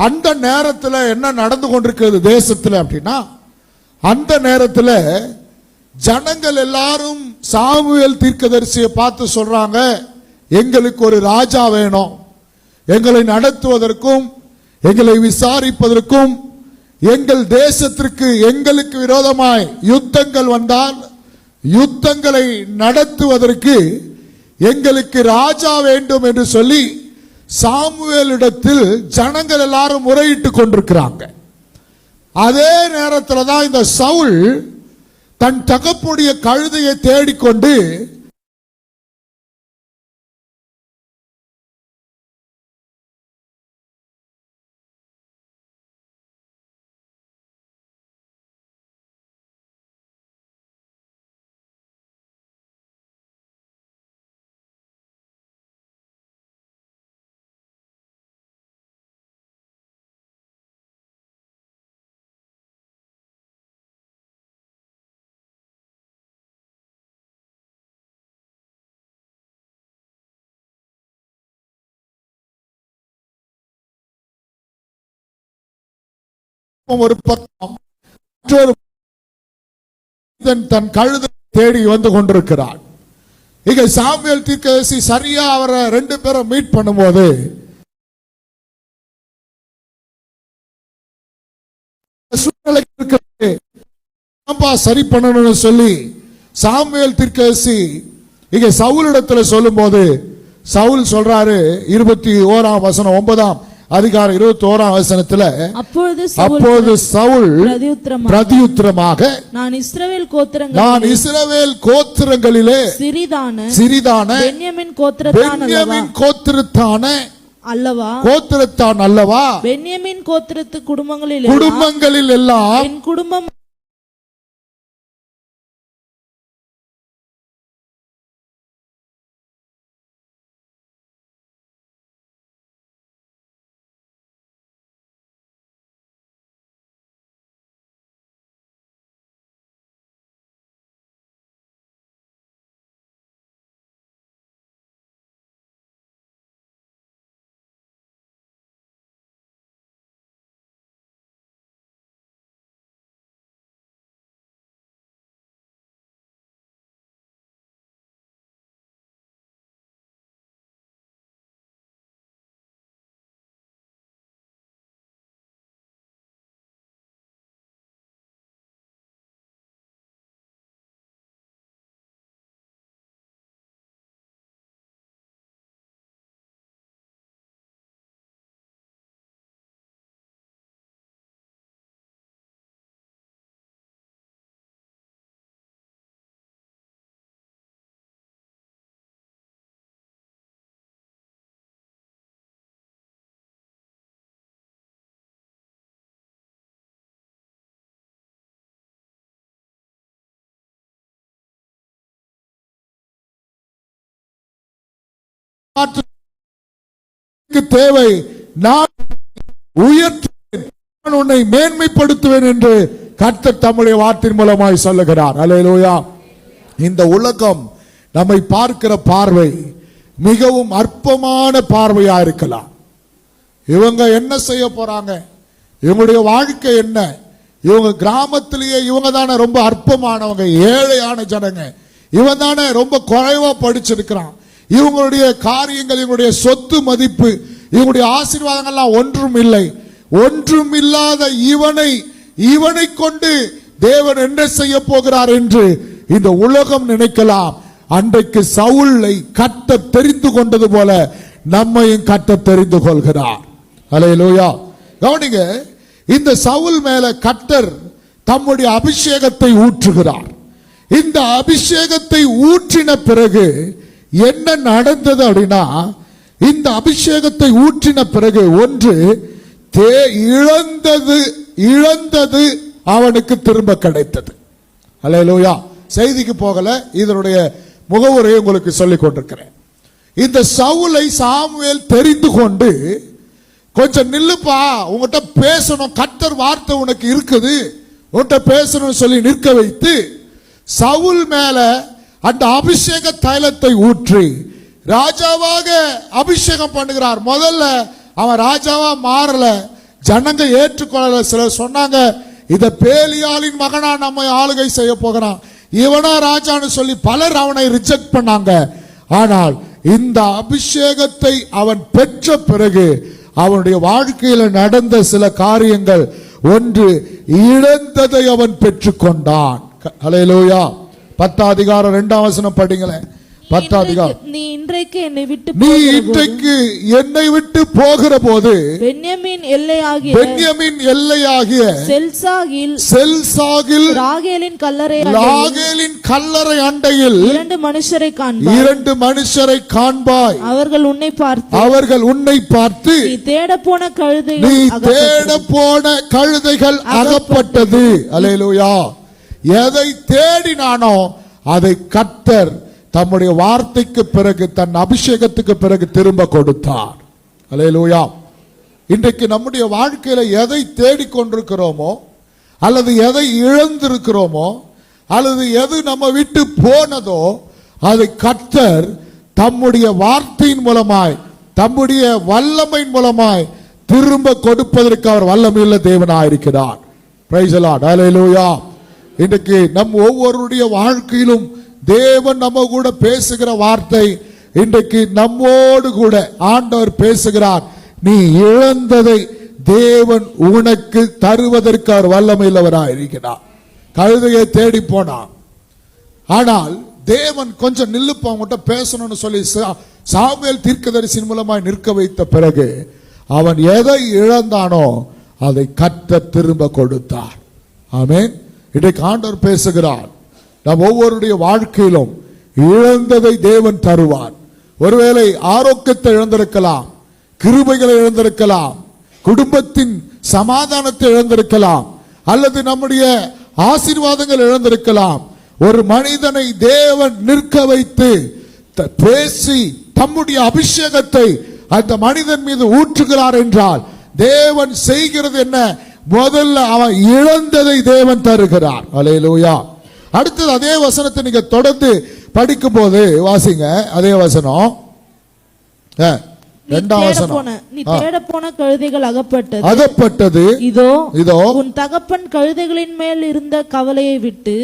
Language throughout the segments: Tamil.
அந்த நேரத்தில் என்ன நடந்து கொண்டிருக்கிறது தேசத்தில் அப்படின்னா, அந்த நேரத்தில் ஜனங்கள் எல்லாரும் சாமுவேல் தீர்க்கதரிசியை பார்த்து சொல்றாங்க, எங்களுக்கு ஒரு ராஜா வேணும், எங்களை நடத்துவதற்கும் எங்களை விசாரிப்பதற்கும், எங்கள் தேசத்திற்கு எங்களுக்கு விரோதமாய் யுத்தங்கள் வந்தால் யுத்தங்களை நடத்துவதற்கு எங்களுக்கு ராஜா வேண்டும் என்று சொல்லி சாமுவேலிடத்தில் ஜனங்கள் எல்லாரும் முறையிட்டு கொண்டிருக்கிறாங்க. அதே நேரத்தில் தான் இந்த சவுல் தன் தகப்புடைய கழுதையை தேடிக்கொண்டு ஒரு பக்கம் தன் கழுதை தேடி வந்து கொண்டிருக்கிறார். இங்க சாமுவேல் தீர்க்கதரிசி சரியா அவரை ரெண்டு பேரும் மீட் பண்ணும்போது சரி பண்ணணும்னு சொல்லி சாமுவேல் தீர்க்கதரிசி இங்க சவுலிடத்துல சொல்லும் போது சவுல் சொல்றாரு, 21ஆம் வசனம் 9ஆம் அதிகாரம் 21ஆம் வசனத்துல, அப்பொழுது சவுல் பிரதியுத்தரமாக, நான் இஸ்ரவேல் கோத்திரங்களிலே சிறிதான பென்யமீன் கோத்திரத்தான அல்லவா பென்யமீன் கோத்திரத்து குடும்பங்களில் எல்லாம் என் குடும்பம் தேவை. நான் உயர்த்துவேன், நான் உன்னை மேன்மைப்படுத்துவேன் என்று கர்த்தர் தம்முடைய வார்த்தையின் மூலமாய் சொல்லுகிறார். அல்லேலூயா. இந்த உலகம் நம்மை பார்க்கிற பார்வை மிகவும் அற்பமான பார்வையா இருக்கலாம். இவங்க என்ன செய்ய போறாங்க, இவங்களுடைய வாழ்க்கை என்ன, இவங்க கிராமத்திலேயே இவங்க தானே ரொம்ப அற்பமானவங்க, ஏழையான ஜனங்க, இவன் தானே ரொம்ப குறைவா படிச்சிருக்கிறான், இவங்களுடைய காரியங்கள், இவங்களுடைய சொத்து மதிப்பு, இவங்களுடைய ஆசீர்வாதங்கள்லாம் ஒன்றும் இல்லை, ஒன்றும் இல்லாத இவனை கொண்டு தேவன் என்ன செய்ய போகிறார் என்று இந்த உலகம் நினைக்கலாம். அன்றைக்கு சவுலை கட்ட தெரிந்து கொண்டது போல நம்மையும் கட்ட தெரிந்து கொள்கிறார். அல்லேலூயா. கவனிங்க, இந்த சவுல் மேல கர்த்தர் தம்முடைய அபிஷேகத்தை ஊற்றுகிறார். இந்த அபிஷேகத்தை ஊற்றின பிறகு என்ன நடந்தது அப்படின்னா, இந்த அபிஷேகத்தை ஊற்றின பிறகு ஒன்று இழந்தது அவனுக்கு திரும்ப கிடைத்தது. அல்லேலூயா. செய்திக்கு போகல, இதனுடைய முகவுரையை உங்களுக்கு சொல்லிக் கொண்டிருக்கிறேன். இந்த சவுலை சாமுவேல் தெரிந்து கொண்டு, கொஞ்சம் நில்லுப்பா, உங்ககிட்ட பேசணும், கர்த்தர் வார்த்தை உனக்கு இருக்குது, உன்கிட்ட பேசணும்னு சொல்லி நிற்க வைத்து சவுல் மேல அந்த அபிஷேக தைலத்தை ஊற்றி ராஜாவாக அபிஷேகம் பண்ணுகிறார். முதல்ல அவன் ராஜாவா மாறல, ஜனங்க ஏற்றுக்கொள்ள. சிலர் சொன்னாங்க, இத பேலியாளின் மகனா நம்ம ஆளுகை செய்ய போகிறான், இவனா ராஜான்னு சொல்லி பலர் அவனை ரிஜெக்ட் பண்ணாங்க. ஆனால் இந்த அபிஷேகத்தை அவன் பெற்ற பிறகு அவனுடைய வாழ்க்கையில நடந்த சில காரியங்கள். ஒன்று, இழந்ததை அவன் பெற்றுக்கொண்டான். ஹல்லேலூயா. 10ஆம் அதிகாரம் 2ஆம் வசனம் படிங்களேன். 10ஆம் அதிகாரம். நீ இன்றைக்கு என்னை விட்டு போகிற போது பென்யமீன் எல்லையாகிய செல்சாகில் ராகேலின் கல்லறை அண்டையில் 2 மனுஷரை காண்பாய். அவர்கள் உன்னை பார்த்து நீ தேட போன கழுதைகள் அகப்பட்டது. அல்லேலூயா. எதை தேடினானோ அதை கர்த்தர் தம்முடைய வார்த்தைக்கு பிறகு, தன் அபிஷேகத்துக்கு பிறகு திரும்ப கொடுத்தார். அல்லேலூயா. இன்றைக்கு நம்முடைய வாழ்க்கையில எதை தேடிக்கொண்டிருக்கிறோமோ, அல்லது எதை இழந்திருக்கிறோமோ, அல்லது எது நம்ம விட்டு போனதோ, அதை கர்த்தர் தம்முடைய வார்த்தையின் மூலமாய், தம்முடைய வல்லமையின் மூலமாய் திரும்ப கொடுப்பதற்கு அவர் வல்லமையுள்ள தேவனாயிருக்கிறார். Price the Lord. அல்லேலூயா. இன்றைக்கு நம் ஒவ்வொருடைய வாழ்க்கையிலும் தேவன் நம்ம கூட பேசுகிற வார்த்தை, இன்றைக்கு நம்மோடு கூட ஆண்டவர் பேசுகிறார். நீ இழந்ததை தேவன் உனக்கு தருவதற்கு அவர் வல்லமையுள்ளவராயிருக்கிறார். கழுதையை தேடி போனான், ஆனால் தேவன் கொஞ்சம் நில்லுப்ப அவங்ககிட்ட பேசணும்னு சொல்லி சாமுவேல் தீர்க்கதரிசியின் மூலமாய் நிற்க வைத்த பிறகு அவன் எதை இழந்தானோ அதை கர்த்தர் திரும்ப கொடுத்தார். ஆமென். இன்றைக்கு ஆண்டவர் பேசுகிறார். நாம் ஒவ்வொருடைய வாழ்க்கையிலும் இழந்ததை தேவன் தருவார். ஒருவேளை ஆரோக்கியத்தை இழந்திருக்கலாம், கிருபைகளை இழந்திருக்கலாம், குடும்பத்தின் சமாதானத்தை இழந்திருக்கலாம், அல்லது நம்முடைய ஆசீர்வாதங்கள் இழந்திருக்கலாம். ஒரு மனிதனை தேவன் நிற்க வைத்து பேசி தம்முடைய அபிஷேகத்தை அந்த மனிதன் மீது ஊற்றுகிறார் என்றால் தேவன் செய்கிறது என்ன? முதல்ல அவன் இழந்ததை தேவன் தருகிறார். அல்லேலூயா. அடுத்தது அதே வசனத்தை நீங்க தொடர்ந்து படிக்கும் போது வாசிங்க. அதே வசனம் 2ஆம் வசனம். நீ தேட போன கழுதைகள் அகப்பட்டது. இதோ உன் தகப்பன் கழுதைகளின் மேல் இருந்த கவலையை விட்டு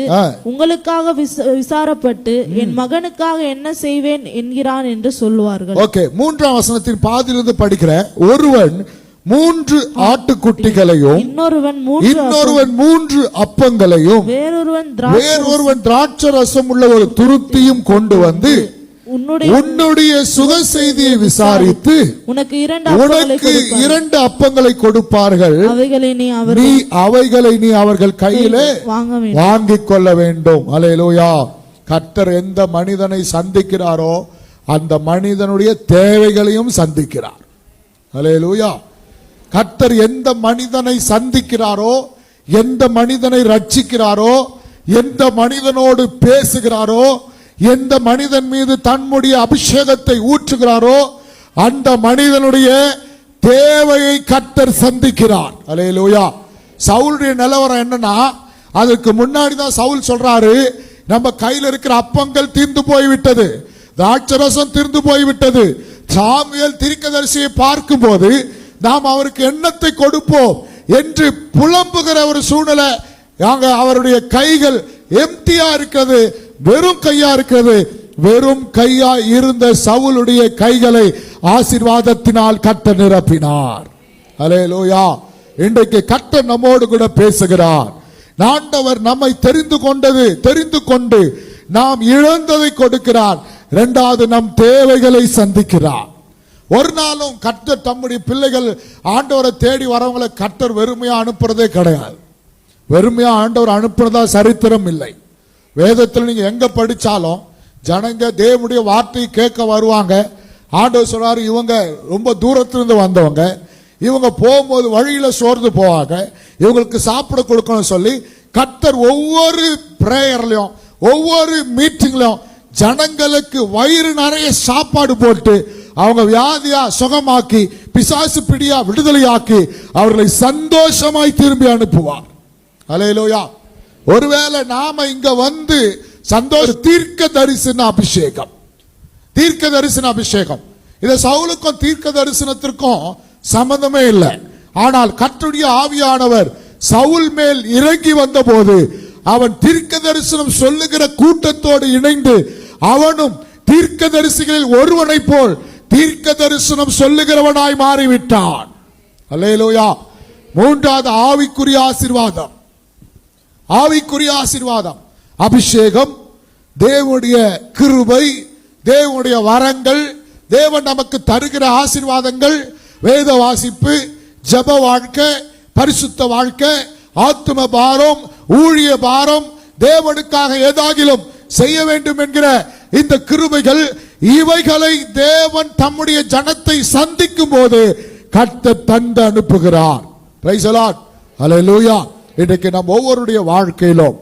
உங்களுக்காக விசாரப்பட்டு என் மகனுக்காக என்ன செய்வேன் என்கிறான் என்று சொல்லுவார்கள். ஓகே. 3ஆம் வசனத்தின் பாதியிலிருந்து படிக்கிற ஒருவன் 3 ஆட்டுக்குட்டிகளையும் இன்னொருவன் 3 அப்பங்களையும் வேறொருவன் திராட்சை ரசம் உள்ள ஒரு துருத்தியும் கொண்டு வந்து உன்னுடைய சுக செய்தியை விசாரித்து உனக்கு 2 அப்பங்களை கொடுப்பார்கள். அவைகளை நீ அவர்கள் கையிலே வாங்கிக் கொள்ள வேண்டும். அல்லேலூயா. கர்த்தர் எந்த மனிதனை சந்திக்கிறாரோ அந்த மனிதனுடைய தேவைகளையும் சந்திக்கிறார். அல்லேலூயா. கர்த்தர் எந்த மனிதனை சந்திக்கிறாரோ, எந்த மனிதனை ரட்சிக்கிறாரோ, எந்த மனிதனோடு பேசுகிறாரோ, எந்த மனிதன் மீது தன்னுடைய அபிஷேகத்தை ஊற்றுகிறாரோ அந்த மனிதனுடைய தேவையை கர்த்தர் சந்திக்கிறார். அல்லேலூயா. சவுலுடைய நிலவரம் என்னன்னா, அதுக்கு முன்னாடி தான் சவுல் சொல்றாரு, நம்ம கையில் இருக்கிற அப்பங்கள் தீர்ந்து போய்விட்டது, திராட்சரசம் தீர்ந்து போய்விட்டது. சாமுவேல் தீர்க்கதரிசியை பார்க்கும் போது நாம் அவருக்கு எண்ணத்தை கொடுப்போம் என்று புலம்புகிற ஒரு சூழ்நிலை. அவருடைய கைகள் எம்டியா இருக்கிறது, வெறும் கையா இருக்கிறது. வெறும் கையா இருந்த சவுலுடைய கைகளை ஆசீர்வாதத்தினால் கர்த்தர் நிரப்பினார். அல்லேலூயா. இன்றைக்கு கர்த்தர் நம்மோடு கூட பேசுகிறார். ஆண்டவர் நம்மை தெரிந்து கொண்டு நாம் இழந்ததை கொடுக்கிறார். இரண்டாவது நம் தேவைகளை சந்திக்கிறார். ஒரு நாளும் கர்த்தர் தம்முடைய பிள்ளைகள் ஆண்டவரை தேடி வரவங்களை கர்த்தர் வெறுமையா அனுப்புறதே கிடையாது. வெறுமையா ஆண்டவர் அனுப்புறதா சரித்திரம் இல்லை. வேதத்தில் நீங்க எங்க படிச்சாலும் ஜனங்க தேவனுடைய வார்த்தையை கேட்க வருவாங்க. ஆண்டவர் சொல்றாரு, இவங்க ரொம்ப தூரத்திலிருந்து வந்தவங்க, இவங்க போகும்போது வழியில சோர்ந்து போவாங்க, இவங்களுக்கு சாப்பிட கொடுக்கணும் சொல்லி கர்த்தர் ஒவ்வொரு பிரேயர்லயும் ஒவ்வொரு மீட்டிங்லயும் ஜனங்களுக்கு வயிறு நிறைய சாப்பாடு போட்டு அவங்க வியாதியா சுகமாக்கி பிசாசு பிடியா விடுதலையாக்கி அவர்களை சந்தோஷமாய் திரும்பி அனுப்புவார். அல்லேலூயா. ஒருவேளை நாம இங்க வந்து சந்தோஷ தீர்க்க தரிசன அபிஷேகம், இத சவுலுக்கும் தீர்க்க தரிசனத்திற்கும் சம்பந்தமே இல்லை. ஆனால் கர்த்தருடைய ஆவியானவர் சவுல் மேல் இறங்கி வந்தபோது அவன் தீர்க்க தரிசனம் சொல்லுகிற கூட்டத்தோடு இணைந்து அவனும் தீர்க்க தரிசிகளில் ஒருவனை போல் தீர்க்க தரிசனம் சொல்லுகிறவனாய் மாறிவிட்டான். அல்லேலூயா. மூன்றாவது ஆவிக்குரிய ஆசீர்வாதம். ஆவிக்குரிய ஆசீர்வாதம் அபிஷேகம், தேவனுடைய கிருபை, தேவனுடைய வரங்கள், தேவன் நமக்கு தருகிற ஆசீர்வாதங்கள், வேத வாசிப்பு, ஜெப வாழ்க்கை, பரிசுத்த வாழ்க்கை, ஆத்தும பாரம், ஊழிய பாரம், தேவனுக்காக ஏதாகிலும் செய்ய வேண்டும் என்கிற இந்த கிருபைகள், இவைகளை தேவன் தம்முடைய ஜனத்தை சந்திக்கும் போது கர்த்தர் தந்து அனுப்புகிறார். Praise the Lord. ஹல்லேலூயா. இன்றைக்கு நம் ஒவ்வொருடைய வாழ்க்கையிலும்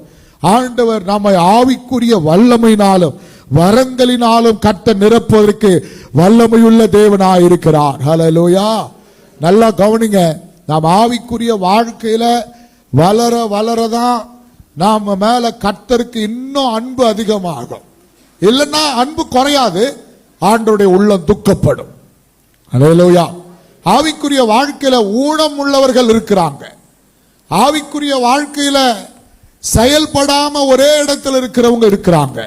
ஆண்டவர் நம்மை ஆவிக்குரிய வல்லமையினாலும் வரங்களினாலும் கர்த்தர் நிரப்புவதற்கு வல்லமையுள்ள தேவனாய் இருக்கிறார். ஹல்லேலூயா. நல்லா கவனிங்க. நாம் ஆவிக்குரிய வாழ்க்கையில வளர வளரதான் நாம மேல கர்த்தருக்கு இன்னும் அன்பு அதிகமாகும். இல்லைன்னா அன்பு குறையாது, ஆண்டவருடைய உள்ளம் துக்கப்படும். ஹல்லேலூயா. ஆவிக்குரிய வாழ்க்கையில ஊனம் உள்ளவர்கள் இருக்கிறாங்க. ஆவிக்குரிய வாழ்க்கையில செயல்படாம ஒரே இடத்துல இருக்கிறவங்க இருக்கிறாங்க.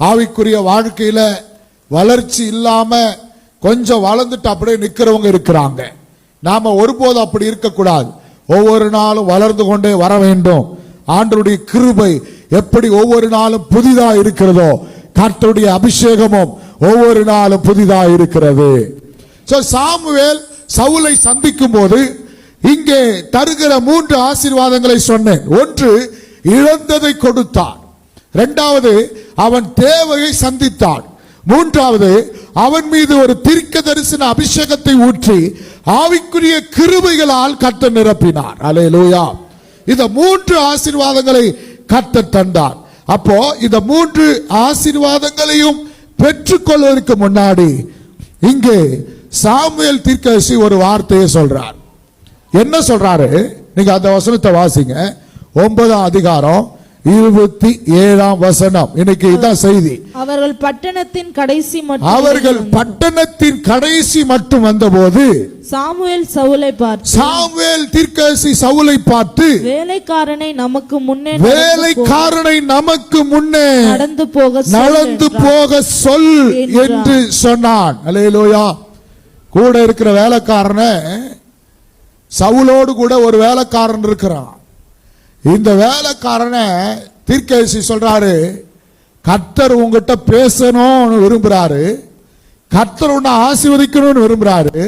ஆவிக்குரிய வாழ்க்கையில வளர்ச்சி இல்லாம கொஞ்சம் வளர்ந்துட்டு அப்படியே நிக்கிறவங்க இருக்கிறாங்க. நாம ஒருபோதும் அப்படி இருக்கக்கூடாது. ஒவ்வொரு நாளும் வளர்ந்து கொண்டே வர வேண்டும். ஆண்டவருடைய கிருபை எப்படி ஒவ்வொரு நாளும் புதிதா இருக்கிறதோ, கர்த்தருடைய அபிஷேகமும் ஒவ்வொரு நாளும் புதிதா இருக்கிறது. சாமுவேல் சவுலை சந்திக்கும் போது இங்கே தருகிற 3 ஆசீர்வாதங்களை சொன்னேன். ஒன்று, இழந்ததை கொடுத்தான். இரண்டாவது, அவன் தேவையை சந்தித்தான். மூன்றாவது, அவன் மீது ஒரு தீர்க்க தரிசன அபிஷேகத்தை ஊற்றி ஆவிக்குரிய கிருபைகளால் கர்த்தர் நிரப்பினார். அல்லேலூயா. இந்த 3 ஆசீர்வாதங்களை கர்த்தர் தந்தார். அப்போ இந்த 3 ஆசீர்வாதங்களையும் பெற்றுக்கொள்வதற்கு முன்னாடி இங்கே சாமுவேல் தீர்க்கதரிசி ஒரு வார்த்தையை சொல்றார். என்ன சொல்றாரு? நீங்க அந்த வசனத்தை வாசிங்க. 9ஆம் அதிகாரம் 27ஆம் வசனம். இன்னைக்கு இதான் செய்தி. அவர்கள் பட்டணத்தின் கடைசி மட்டும் வந்தபோது சாமுவேல் தீர்க்கதரிசி சவுலை பார்த்து வேலைக்காரனை நமக்கு முன்னே நடந்து போக சொல் என்று சொன்னான். அல்லேலூயா. கூட இருக்கிற வேலைக்காரனை, சவுலோடு கூட ஒரு வேலைக்காரன் இருக்கிறான். இந்த வேலைக்காரனை தீர்க்கதரிசி சொல்றாரு, கர்த்தர் உங்ககிட்ட பேசணும்னு விரும்புறாரு, கர்த்தர் உன்னை ஆசீர்வதிக்கணும்னு விரும்புறாரு,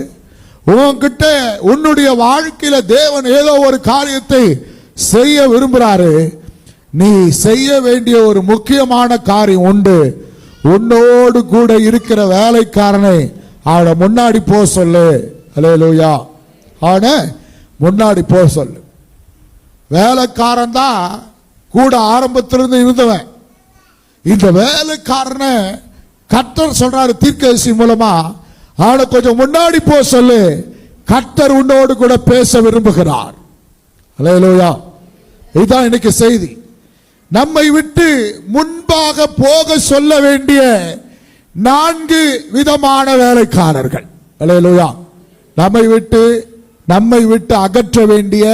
உன்கிட்ட உன்னுடைய வாழ்க்கையில தேவன் ஏதோ ஒரு காரியத்தை செய்ய விரும்புறாரு. நீ செய்ய வேண்டிய ஒரு முக்கியமான காரியம் உண்டு. உன்னோடு கூட இருக்கிற வேலைக்காரனை அவனை முன்னாடி போக சொல்லு. அல்லேலூயா. அவனை முன்னாடி போக சொல்லு. வேலைக்காரன் தான் கூட ஆரம்பத்திலிருந்து இருந்தவன். இந்த வேலைக்காரனை கர்த்தர் சொல்றாரு தீர்க்கதரிசி மூலமா, அவனை கொஞ்சம் முன்னாடி போக சொல்லு, கர்த்தர் உன்னோடு கூட பேச விரும்புகிறார். அல்லேலூயா. இதுதான் இன்னைக்கு செய்தி. நம்மை விட்டு முன்பாக போக சொல்ல வேண்டிய 4 விதமான வேலைக்காரர்கள். அல்லேலூயா. நம்மை விட்டு அகற்ற வேண்டிய,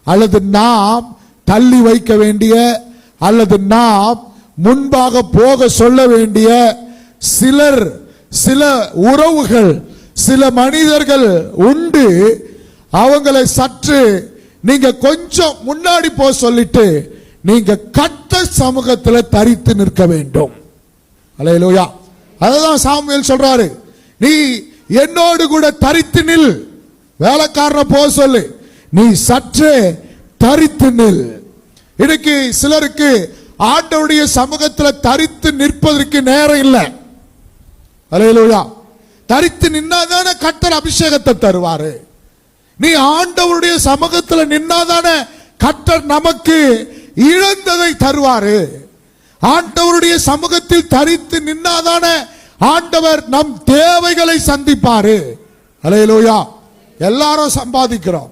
அல்லது நாம் தள்ளி வைக்க வேண்டிய, அல்லது நாம் முன்பாக போக சொல்ல வேண்டிய சில உறவுகள், சில மனிதர்கள் உண்டு. அவங்களை சற்று நீங்க கொஞ்சம் முன்னாடி போக சொல்லிட்டு நீங்க கர்த்தர் சமூகத்தில் தரித்து நிற்க வேண்டும். அல்லேலூயா. அததான் சாமுவேல் சொல்றாரு, நீ என்னோடு கூட தரித்து நில். வேலைக்காரனை போக சொல்லு, நீ சற்றே தரித்து நில். இன்னைக்கு சிலருக்கு ஆண்டவருடைய சமூகத்தில் தரித்து நிற்பதற்கு நேரம் இல்லை. அல்லேலூயா. தரித்து நின்னாதானே கர்த்தர் அபிஷேகத்தை தருவாரு. நீ ஆண்டவருடைய சமூகத்தில் நின்னாதானே கர்த்தர் நமக்கு இழந்ததை தருவாரு. ஆண்டவருடைய சமூகத்தில் தரித்து நின்னாதானே ஆண்டவர் நம் தேவைகளை சந்திப்பாரு. அல்லேலூயா. எல்லாரும் சம்பாதிக்கிறோம்,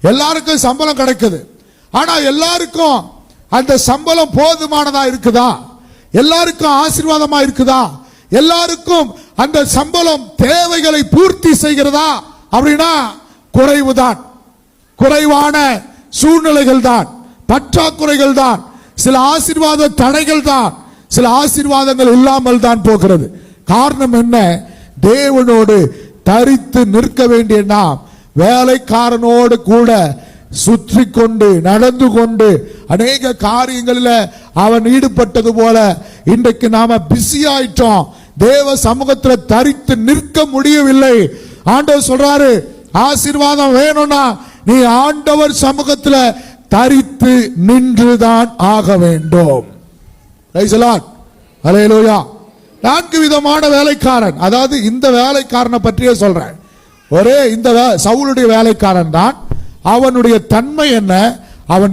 எல்லாருக்கும் சம்பளம் கிடைக்குது. ஆனா எல்லாருக்கும் அந்த சம்பளம் போதுமானதா இருக்குதா? எல்லாருக்கும் ஆசீர்வாதமா இருக்குதா? எல்லாருக்கும் அந்த சம்பளம் தேவைகளை பூர்த்தி செய்கிறதா? அப்படின்னா குறைவுதான். குறைவான சூழ்நிலைகள் தான், பற்றாக்குறைகள் தான், சில ஆசீர்வாத தடைகள் தான், சில ஆசீர்வாதங்கள் இல்லாமல் தான் போகிறது. காரணம் என்ன? தேவனோடு தரித்து நிற்க வேண்டிய நாம் வேலைக்காரனோடு கூட சுற்றி கொண்டு நடந்து கொண்டு அநேக காரியங்களில் அவன் ஈடுபட்டது போல இன்றைக்கு நாம பிஸி ஆயிட்டோம். தேவ சமூகத்தில் தரித்து நிற்க முடியவில்லை. ஆண்டவர் சொல்றாரு, ஆசீர்வாதம் வேணும்னா நீ ஆண்டவர் சமூகத்தில் தரித்து நின்றுதான் ஆக வேண்டும். அல்லேலூயா. 4 விதமான வேலைக்காரன், அதாவது இந்த வேலைக்காரனை பற்றியே சொல்றேன். ஒரே இந்த சவுலுடைய வேலைக்காரன் தான். அவனுடைய தன்மை என்ன, அவன்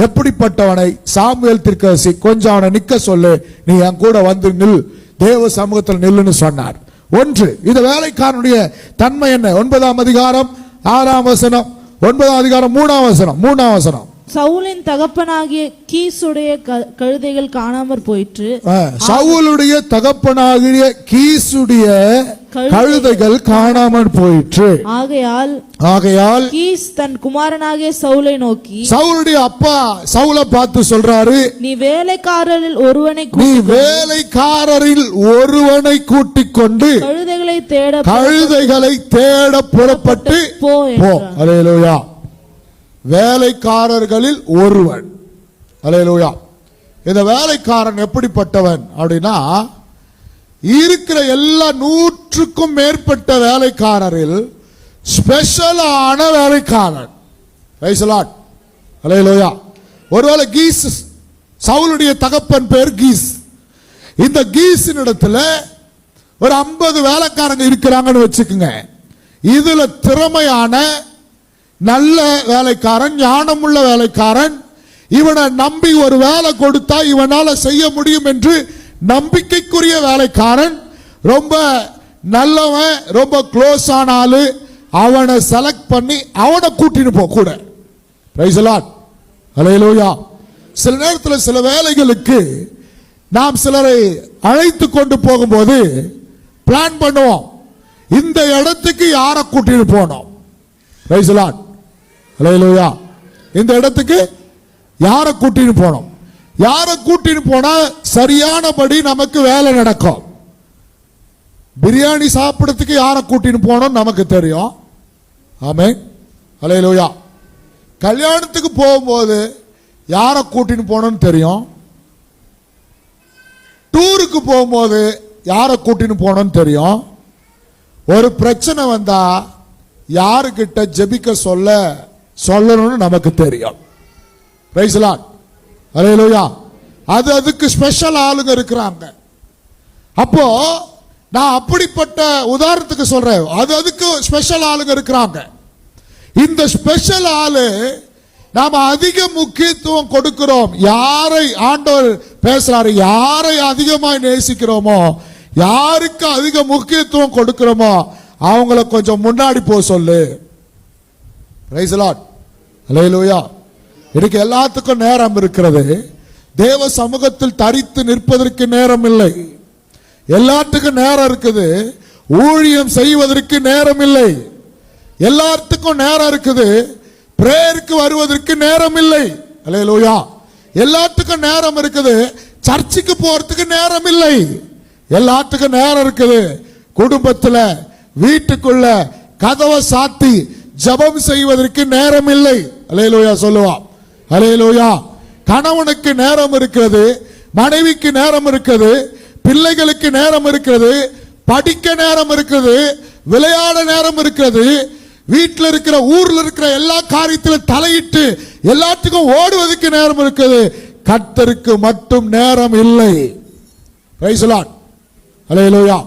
எப்படிப்பட்டவனை சாமுவேல் தீர்க்கதரிசி கொஞ்சம் அவனை நிக்க சொல்லு, நீ என் கூட வந்து நில், தேவ சமூகத்தில் நில்லுன்னு சொன்னார். ஒன்று, இந்த வேலைக்காரனுடைய தன்மை என்ன? 9ஆம் அதிகாரம் 6ஆம் வசனம், 9ஆம் அதிகாரம் 3ஆம் வசனம். சவுலின் தகப்பனாகிய கீசுடைய கழுதைகள் காணாமற் போயிற்று. சவுலுடைய தகப்பனாகிய கீசுடைய கழுதைகள் காணாமற் போயிற்று. ஆகையால் கீஸ் தன் குமாரனாகிய சவுலை நோக்கி, சவுலுடைய அப்பா சவுலை பார்த்து சொல்றாரு, நீ வேலைக்காரரில் ஒருவனை கூட்டிக் கொண்டு கழுதைகளை தேட புறப்பட்டு போ. அல்லேலூயா. வேலைக்காரர்களில் ஒருவன். அல்லேலூயா. இந்த வேலைக்காரன் எப்படிப்பட்டவன் அப்படின்னா, இருக்கிற எல்லா 100க்கும் மேற்பட்ட வேலைக்காரரில் ஸ்பெஷலான வேலைக்காரன். அல்லேலூயா. ஒருவேளை கீஸ், சவுலுடைய தகப்பன் பேர் கீஸ். இந்த கீஸின் இடத்துல ஒரு 50 வேலைக்காரங்க இருக்கிறாங்கன்னு வச்சுக்கோங்க. இதுல திறமையான நல்ல வேலைக்காரன், ஞானமுள்ள வேலைக்காரன், இவனை நம்பி ஒரு வேலை கொடுத்தா இவனால செய்ய முடியும் என்று நம்பிக்கைக்குரிய வேலைக்காரன், ரொம்ப நல்லவன், ரொம்ப க்ளோஸ் ஆனாலு அவனை செலக்ட் பண்ணி அவனை கூட்டிட்டு போ கூட. Praise the Lord. அல்லேலூயா. சில நேரத்தில் சில வேலைகளுக்கு நாம் சிலரை அழைத்து கொண்டு போகும்போது பிளான் பண்ணுவோம், இந்த இடத்துக்கு யாரை கூட்டிட்டு போனோம். Praise the Lord. அல்லேலூயா. இந்த இடத்துக்கு யாரை கூட்டிட்டு போனோம். யாரை கூட்டிட்டு போனா சரியானபடி நமக்கு வேலை நடக்கும். பிரியாணி சாப்பிடறதுக்கு யாரை கூட்டிட்டு போனோம் நமக்கு தெரியும். ஆமென். அல்லேலூயா. கல்யாணத்துக்கு போகும்போது யாரை கூட்டிட்டு போனோம்னு தெரியும். டூருக்கு போகும்போது யாரை கூட்டிட்டு போனோம்னு தெரியும். ஒரு பிரச்சனை வந்தா யாருக்கிட்ட ஜெபிக்க சொல்லணும்னு நமக்கு தெரியும். Praise the Lord. அல்லேலூயா. அதுக்கு ஸ்பெஷல் ஆளுங்க இருக்கிறாங்க. அப்போ நான் அப்படிப்பட்ட உதாரணத்துக்கு சொல்றேன், அதுக்கு ஸ்பெஷல் ஆளுங்க இருக்கிறாங்க. இந்த ஸ்பெஷல் ஆளு நாம அதிக முக்கியத்துவம் கொடுக்கிறோம். யாரை ஆண்டவர் பேசுறாரு, யாரை அதிகமாய் நேசிக்கிறோமோ, யாருக்கு அதிக முக்கியத்துவம் கொடுக்கிறோமோ அவங்கள கொஞ்சம் முன்னாடி போ சொல்லு. Praise the Lord. அல்லேலூயா. இன்னைக்கு எல்லாத்துக்கும் நேரம் இருக்கிறது. தேவ சமூகத்தில் தரித்து நிற்பதற்கு நேரம் இல்லை. எல்லாத்துக்கும் நேரம் இருக்குது, ஊழியம் செய்வதற்கு நேரம் இல்லை. எல்லாத்துக்கும் நேரம் இருக்குது, பிரேயருக்கு வருவதற்கு நேரம் இல்லை. அல்லேலூயா. எல்லாத்துக்கும் நேரம் இருக்குது, சர்ச்சுக்கு போறதுக்கு நேரம் இல்லை. எல்லாத்துக்கும் நேரம் இருக்குது, குடும்பத்தில் வீட்டுக்குள்ள கதவை சாத்தி ஜெபம் செய்வதற்கு நேரம் இல்லை. அல்லேலூயா சொல்லுவான். அல்லேலூயா. கணவனுக்கு நேரம் இருக்கிறது, மனைவிக்கு நேரம் இருக்கிறது, பிள்ளைகளுக்கு நேரம் இருக்கிறது, படிக்க நேரம் இருக்கிறது, விளையாட நேரம் இருக்கிறது, வீட்டில் இருக்கிற ஊர்ல இருக்கிற எல்லா காரியத்திலும் தலையிட்டு எல்லாத்துக்கும் ஓடுவதற்கு நேரம் இருக்குது. கர்த்தருக்கு மட்டும் நேரம் இல்லை. Price the Lord. அல்லேலூயா.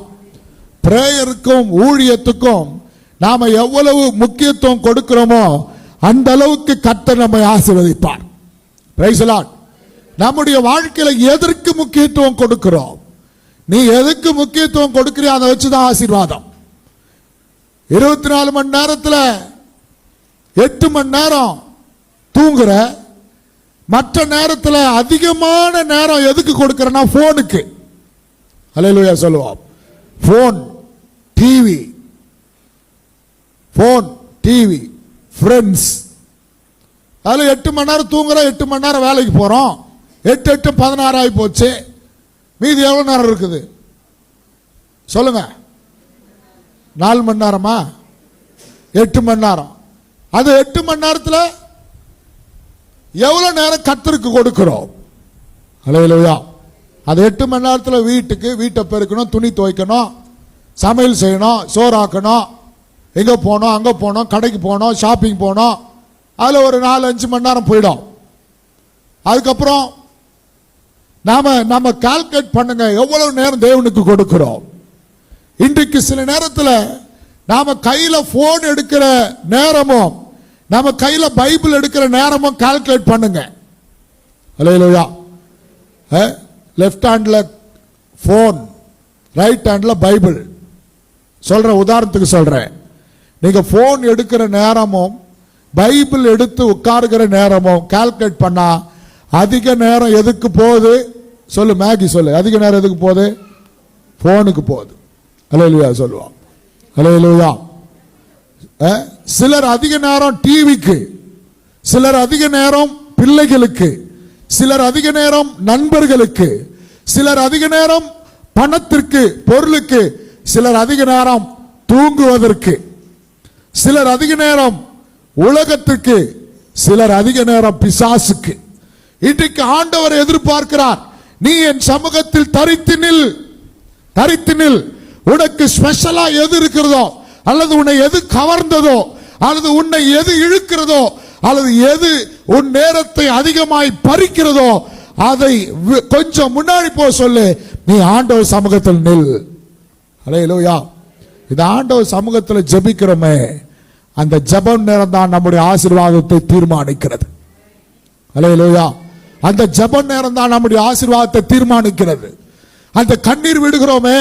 பிரேயருக்கும் ஊழியத்துக்கும் நாம எவ்வளவு முக்கியத்துவம் கொடுக்கிறோமோ அந்த அளவுக்கு கர்த்தர் நம்மை ஆசீர்வதிப்பார். Price the Lord. நம்முடைய வாழ்க்கையில எதற்கு முக்கியத்துவம் கொடுக்கிறோம், நீ எதுக்கு முக்கியத்துவம் கொடுக்கிறியோ அதை வச்சுதான் ஆசீர்வாதம். 24 மணி நேரத்தில் 8 மணி நேரம் தூங்குற, மற்ற நேரத்தில் அதிகமான நேரம் எதுக்கு கொடுக்கிறனா போனுக்கு. அல்லேலூயா சொல்லுவோம். Phone, TV, friends. அதில் 8 மணி நேரம் தூங்குறோம், 8 மணி நேரம் வேலைக்கு போகிறோம். 8 8 16 ஆகி போச்சு. மீதி எவ்வளோ நேரம் இருக்குது சொல்லுங்க? 4 மணி நேரமா? 8 மணி நேரம். அது 8 மணி நேரத்தில் எவ்வளோ நேரம் கர்த்தருக்கு கொடுக்கிறோம்? அல்லேலூயா. அது 8 மணி நேரத்தில் வீட்டை பெருக்கணும், துணி துவைக்கணும், சமையல் செய்யணும், சோறாக்கணும், எங்கே போனோம் அங்கே போனோம், கடைக்கு போனோம், ஷாப்பிங் போனோம். அதில் ஒரு 4-5 மணி நேரம் போயிடும். அதுக்கப்புறம் நம்ம கால்குலேட் பண்ணுங்க எவ்வளவு நேரம் தேவனுக்கு கொடுக்கிறோம். இன்றைக்கு சில நேரத்தில் நாம கையில போன் எடுக்கிற நேரமும் நம்ம கையில பைபிள் எடுக்கிற நேரமும் கால்குலேட் பண்ணுங்க. அல்லேலூயா. லெஃப்ட் ஹேண்ட்ல போன், ரைட் ஹேண்ட்ல பைபிள். சொல்றேன், உதாரணத்துக்கு சொல்றேன். நீங்க போன் எடுக்கிற நேரமும் பைபிள் எடுத்து உட்காருகிற நேரமும் கால்குலேட் பண்ணா அதிக நேரம் எதுக்கு போகுது சொல்லு? மேகி சொல்லு. அதிக நேரம் எதுக்கு போகுது? போனுக்கு போகுது. அல்லேலூயா சொல்லுவான். அல்லேலூயா. சிலர் அதிக நேரம் டிவிக்கு, சிலர் அதிக நேரம் பிள்ளைகளுக்கு, சிலர் அதிக நேரம் நண்பர்களுக்கு, சிலர் அதிக நேரம் பணத்திற்கு பொருளுக்கு, சிலர் அதிக நேரம் தூங்குவதற்கு, சிலர் அதிக நேரம் உலகத்துக்கு, சிலர் அதிக நேரம் பிசாசுக்கு. இன்றைக்கு ஆண்டவர் எதிர்பார்க்கிறார், நீ என் சமூகத்தில் தரித்து நில், தரித்து நில். உனக்கு ஸ்பெஷலா எது இருக்கிறதோ, அல்லது உன்னை எது கவர்ந்ததோ, அல்லது உன்னை எது இழுக்கிறதோ, அல்லது எது உன் நேரத்தை அதிகமாய் பறிக்கிறதோ அதை கொஞ்சம் முன்னாடி போ சொல்லு. நீ ஆண்டவர் சமூகத்தில் நில். அல்லேலூயா. இந்த ஆண்டவர் சமூகத்தில் ஜெபிக்கிறோமே, அந்த ஜெபம் நேரம் தான் நம்முடைய ஆசீர்வாதத்தை தீர்மானிக்கிறது. அல்லேலூயா. அந்த ஜெப நேரம் தான் நம்முடைய ஆசீர்வாதத்தை தீர்மானிக்கிறது. அந்த கண்ணீர் விடுகிறோமே,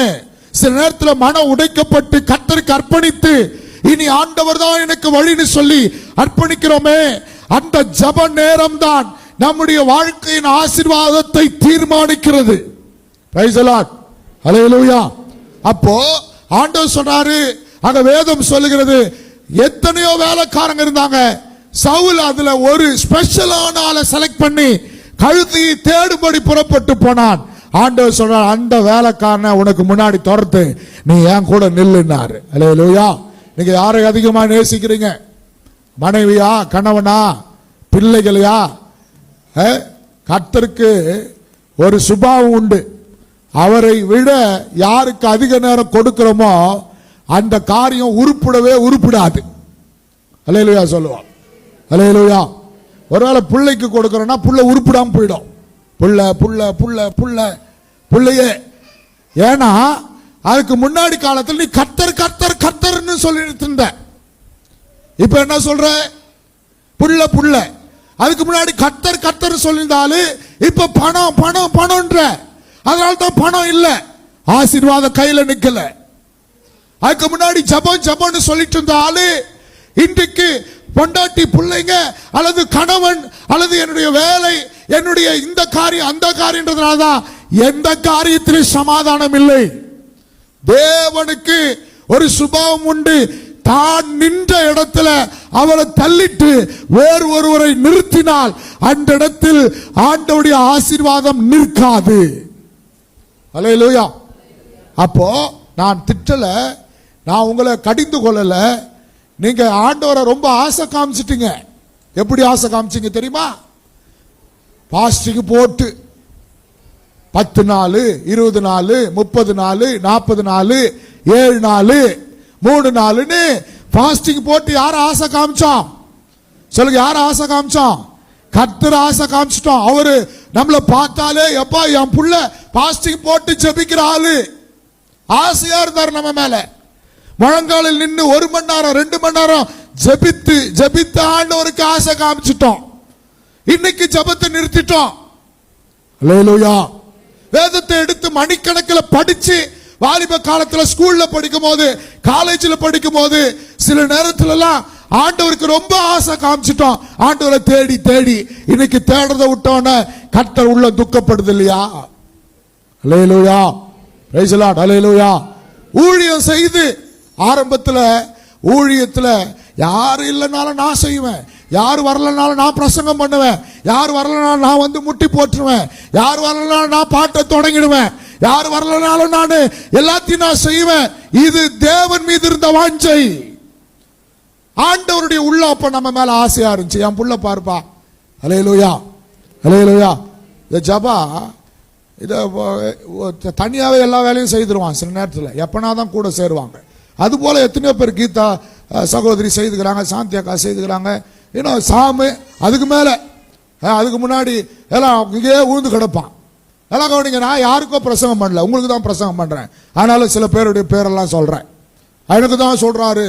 சில நேரத்தில் மனம் உடைக்கப்பட்டு கர்த்தருக்கு அர்ப்பணித்து இனி ஆண்டவர் தான் எனக்கு வழின்னு சொல்லி அர்ப்பணிக்கிறோமே, அந்த ஜெப நேரம் தான் நம்முடைய வாழ்க்கையின் ஆசீர்வாதத்தை தீர்மானிக்கிறது. Praise the Lord. அல்லேலூயா. அப்போ ஆண்டவர் சொன்னாரு, அங்க வேதம் சொல்லுகிறது, எத்தனையோ வேலைக்காரங்க இருந்தாங்க. சவுல் அதுல ஒரு ஸ்பெஷலான ஆளை செலக்ட் பண்ணி கழுத்தையை தேடும்படி புறப்பட்டு போனான். ஆண்டவர் சொல்றார், அந்த வேலைக்காரனை உனக்கு முன்னாடி துரத்து, நீ ஏன் கூட நில்லுன்னாரு. அல்லேலூயா. நீங்க யாரை அதிகமா நேசிக்கிறீங்க? மனைவியா, கணவனா, பிள்ளைகளையா? கர்த்தருக்கு ஒரு சுபாவம் உண்டு. அவரை விட யாருக்கு அதிக நேரம் கொடுக்கிறோமோ அந்த காரியம் உருப்பிடாது. அல்லேலூயா சொல்லுவான். அல்லேலூயா. ஒருவேளை பிள்ளைக்கு கொடுக்கிறோம்னா புள்ள உருப்பிடாம போயிடும். புள்ள புள்ள புள்ள புள்ள புள்ளையே. ஏன்னா அதுக்கு முன்னாடி காலத்தில் நீ கர்த்தர் கர்த்தர் கர்த்தர்னு சொல்லிட்டு இருந்த. இப்ப என்ன சொல்ற? புள்ள புள்ள. அதுக்கு முன்னாடி கர்த்தர் கர்த்தர் சொல்லியிருந்தாலும் இப்ப பணம் பணம் பணம்ன்ற. அதனால தான் பணம் இல்ல, ஆசீர்வாத கையில நிக்கல. அதுக்கு முன்னாடி ஜபம் ஜபம்னு சொல்லிட்டு இருந்தாலும் இன்றைக்கு பொண்டாட்டி, பிள்ளைங்க, அல்லது கணவன், அல்லது என்னுடைய வேலை, என்னுடைய இந்த காரியம் அந்த காரியம்ன்றதுனாலதான் எந்த காரியத்திலும் சமாதானம் இல்லை. தேவனுக்கு ஒரு சுபாவம் உண்டு. தான் நின்ற இடத்துல அவரை தள்ளிட்டு வேறு ஒருவரை நிறுத்தினால் அந்த இடத்தில் ஆண்டவருடைய ஆசீர்வாதம் நிற்காது. அல்லேலூயா. அப்போ நான் திட்டல, நான் உங்களை கடிந்து கொள்ளல. நீங்க ஆண்டவரை ரொம்ப ஆசை காமிச்சிட்டீங்க. எப்படி ஆசை காமிச்சீங்க தெரியுமா? பாஸ்டிங் போட்டு 10 நாள், 20 நாள், 30 நாள், 40 நாள், 7 நாள், 3 நாள்னு பாஸ்டிங் போட்டு யார ஆசை காமிச்சோம் சொல்லுங்க? யார ஆசை காமிச்சோம்? கர்த்தர் ஆசை காமிச்சிட்டோம். அவரு நம்மளை பார்த்தாலே எப்பா என் புள்ள பாஸ்டிங் போட்டு ஜெபிக்கிற ஆளு ஆசையா இருந்தார் நம்ம மேல. முழங்காலில் நின்று 1 மணி நேரம் 2 மணி நேரம் ஜெபித்து ஆண்டவருக்கு ஆசை காமிச்சிட்டோம். இன்னைக்கு ஜெபத்தை நிறுத்திட்டோம். அல்லேலூயா. வேதத்தை எடுத்து மணிக்கணக்கில் படிச்சு வாலிப காலத்துல ஸ்கூல்ல படிக்கும் போது, காலேஜ்ல படிக்கும் போது சில நேரத்துல எல்லாம் ஆண்டவருக்கு ரொம்ப ஆசை காமிச்சிட்டோம். ஆண்டவரை தேடி தேடி இன்னைக்கு தேடுறதை விட்டோன்னு கர்த்தர் உள்ள துக்கப்படுது இல்லையா? Hallelujah. Praise the Lord. Hallelujah. ஊழியம் செய்து ஆரம்பத்தில் ஊழியத்தில் யார் இல்லைனாலும் நான் செய்வேன், யார் வரலனாலும் நான் பிரசங்கம் பண்ணுவேன், யார் வரலனாலும் நான் வந்து முட்டி போட்டுருவேன், யார் வரலனாலும் நான் பாட்டை தொடங்கிடுவேன், யார் வரலனாலும் நான் எல்லாத்தையும் நான் செய்வேன். இது தேவன் மீது இருந்த வாஞ்சை. ஆண்டவருடைய உள்ள அப்ப நம்ம மேல ஆசையா இருந்துச்சு. என் புள்ள பார்ப்பா, ஹல்லேலூயா ஹல்லேலூயா. இந்த ஜபா இதை தனியாகவே எல்லா வேலையும் செய்திருவான். சில நேரத்தில் எப்பனா தான் கூட சேருவாங்க. அதுபோல் எத்தனையோ பேர் கீதா சகோதரி செய்துக்கிறாங்க, சாந்தி அக்கா செய்துக்கிறாங்க, இன்னும் சாமு. அதுக்கு மேலே அதுக்கு முன்னாடி எல்லாம் இங்கே உழுந்து கிடப்பான். எல்லாம் கவனிங்க, நான் யாருக்கோ பிரசங்கம் பண்ணல, உங்களுக்கு தான் பிரசங்கம் பண்ணுறேன். அதனால சில பேருடைய பேரெல்லாம் சொல்கிறேன். எனக்கு தான் சொல்கிறாரு,